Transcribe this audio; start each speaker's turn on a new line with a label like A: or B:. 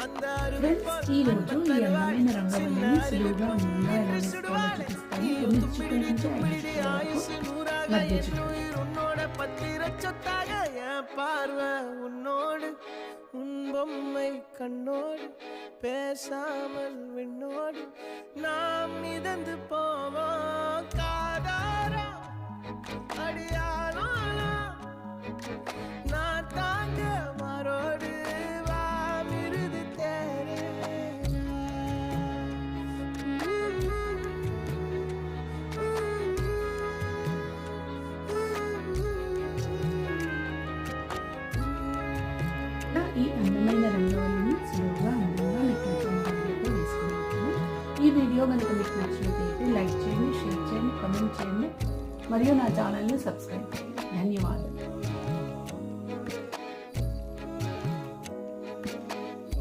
A: Friends, ఈ రోజు ఈ అందమైన రంగవల్లిని సులువుగా అందంగా ఎలా వేసుకోవాలో చూపిస్తాను. 9 చుక్కల నుంచి 5 చుక్కల వరకు మధ్య చుక్కలు.
B: பொம்மை கண்ணோடு பேசாமல் விண்ணோடு நாம் மிதந்து போவோம் காதாரா அடியானாலா நான் தாங்க மாரோடு வா மிருது தேரே
A: ఈ అందమైన రంగవల్లిని సులువుగా అందంగా మీకు నచ్చిన రంగులతో వేసుకున్నాను. ఈ వీడియో కనుక మీకు నచ్చినట్లయితే లైక్ చేయండి, షేర్ చేయండి, కామెంట్ చేయండి మరియు నా ఛానల్ని సబ్స్క్రైబ్ చేయండి. ధన్యవాదాలు.